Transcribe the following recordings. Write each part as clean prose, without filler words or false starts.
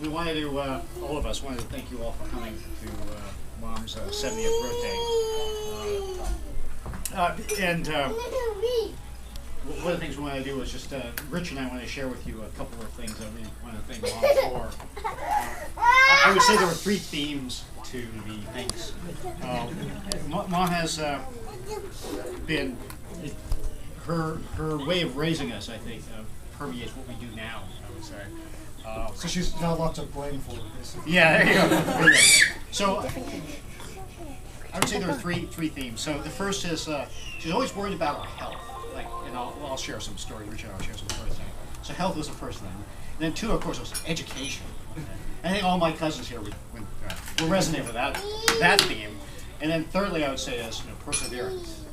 we wanted to, all of us wanted to thank you all for coming to Mom's 70th birthday. One of the things we want to do is just, Rich and I want to share with you a couple of things that we want to thank Mom for. I would say there were 3 themes to the thanks. Mom has been, her way of raising us, I think, permeates what we do now, I would say. So she's now lots of blame for it, basically. Yeah, there you go. So, I would say there are three themes. So the first is she's always worried about our health. Like, and I'll share some stories. Richard, I'll share some stories. So health was the first thing. And then 2, of course, was education. I think all my cousins here will resonate with that theme. And then thirdly, I would say is perseverance.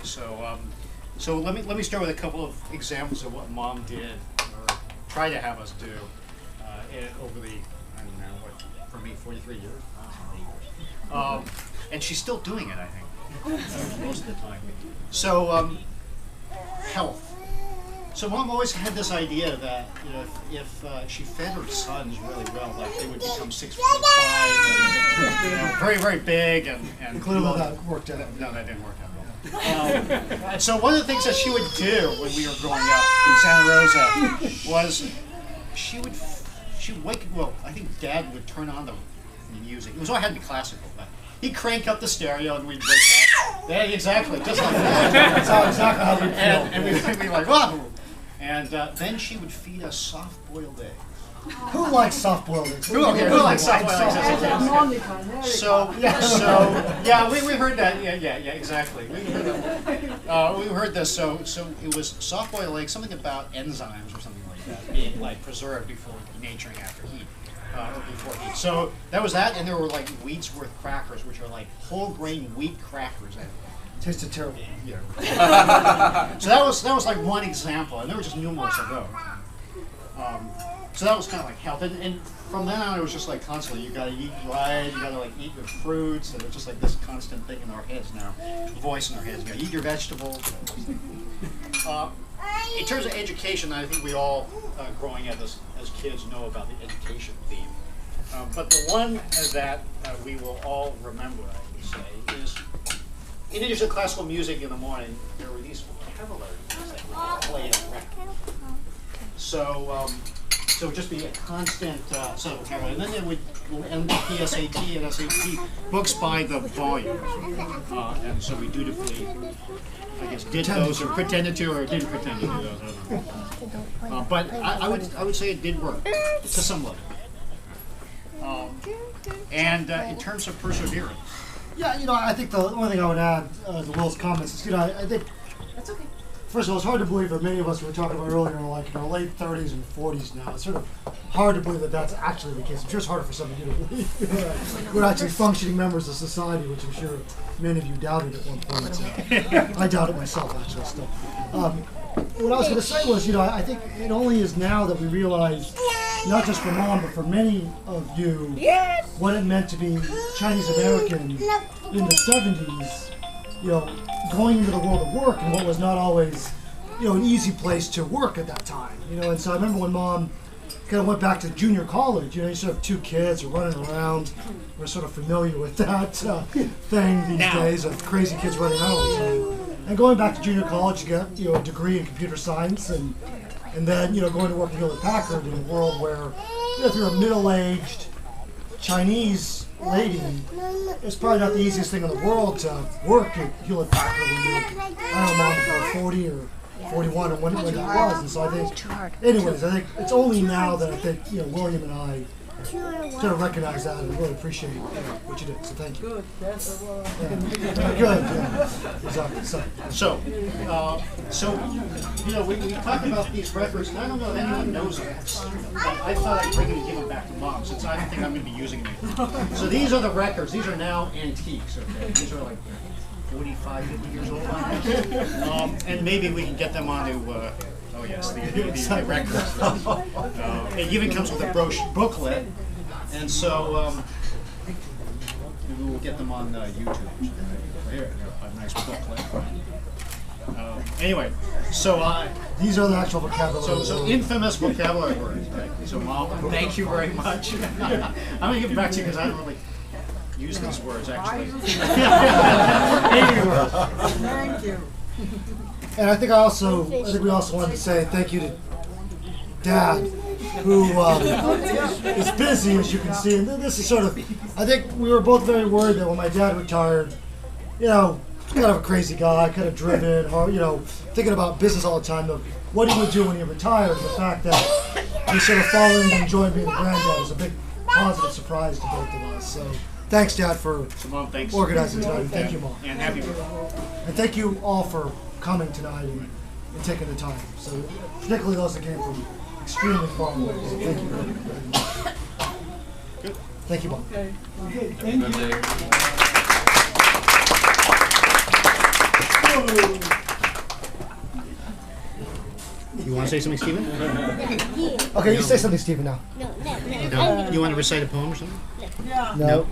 So let me start with a couple of examples of what Mom did or tried to have us do over the, I don't know, what, for me, 43 years. And she's still doing it, I think, most of the time. So, health. So Mom always had this idea that if she fed her sons really well, like they would become 6'5", and, very, very big, and Clearly that worked out. No, that didn't work out at all. And so one of the things that she would do when we were growing up in Santa Rosa was she would wake. Well, I think Dad would turn on the music. It was all had to be classical, but he'd crank up the stereo and we'd wake up. Yeah, exactly, just like that. That's exactly how we feel. And we'd be like, whoa! And then she would feed us soft-boiled eggs. Who likes soft-boiled eggs? Who likes soft-boiled eggs? So yeah, we heard that. Yeah, exactly. We heard this. So it was soft-boiled eggs, something about enzymes or something like that, being like preserved before denaturing after heat. Before heat. So that was that, and there were like Wheatsworth crackers, which are like whole grain wheat crackers. Tasted terrible. Yeah. So that was like one example, and there were just numerous of those. So that was kind of like health, and from then on it was just like constantly, you got to eat right, you got to like eat your fruits, and it's just like this constant thing in our heads now, voice in our heads. You got to eat your vegetables. In terms of education, I think we all, growing up as kids, know about the education theme. But the one that we will all remember, I would say, is in addition to classical music in the morning, there were these vocabulary things that would play in the record. So it would just be a constant set of vocabulary. And then we'll end the PSAT and SAT books by the volume. And so we dutifully, I guess, did those or pretended to or didn't pretend to do those. I don't know. But I would say it did work to some level. And in terms of perseverance. Yeah, I think the only thing I would add to Will's comments is, I think, That's okay. first of all, it's hard to believe that many of us we were talking about earlier are like in our late 30s and 40s now. It's sort of hard to believe that that's actually the case. I'm sure it's harder for some of you to believe. We're actually functioning members of society, which I'm sure many of you doubted at one point. I doubt it myself, actually, still. What I was going to say was, I think it only is now that we realize, not just for Mom, but for many of you, what it meant to be Chinese American in the 70s, going into the world of work and what was not always, an easy place to work at that time. And so I remember when Mom kind of went back to junior college, you sort of have 2 kids are running around. We're sort of familiar with that thing these days of crazy kids running around all the time. And going back to junior college, you get a degree in computer science, and then going to work at Hewlett Packard in a world where if you're a middle-aged Chinese lady, it's probably not the easiest thing in the world to work at Hewlett Packard when you're, I don't know, Mom, if you're 40 or 41 or when it was. And so I think, anyways, I think it's only now that I think William and I sort of recognize that and really appreciate what you did. So thank you. Good. That's a lot. Good. Yeah. Exactly. So we talk about these records, and I don't know if anyone knows them. I thought I'd bring them and give them back to Mom, since I don't think I'm going to be using them. So these are the records. These are now antiques. Okay, these are like 45, 50 years old. And maybe we can get them onto. Oh yes, the records. It even comes with a booklet, and so maybe we'll get them on YouTube. Here, a nice booklet. Anyway, so These are the actual vocabulary. so infamous vocabulary words. Right? So Mom, thank you very much. I'm gonna give it back to you because I don't really use these words actually. Thank you. And I think we also wanted to say thank you to Dad, who is busy, as you can see. And this is sort of, I think we were both very worried that when my dad retired, you know, kind of a crazy guy, kind of driven, you know, thinking about business all the time, of what he would do when he retired. The fact that he's sort of following and enjoying being a granddad is a big positive surprise to both of us. So thanks, Dad, for Mom, thanks. organizing tonight. And thank you, Mom. And happy birthday. And thank you all for coming tonight and taking the time. So particularly those that came from extremely far away. So thank you very much. Good. Thank you, Bob. Okay, thank you. You want to say something, Stephen? Okay, you say something, Stephen, now. No. No. You want to recite a poem or something? Yeah. No.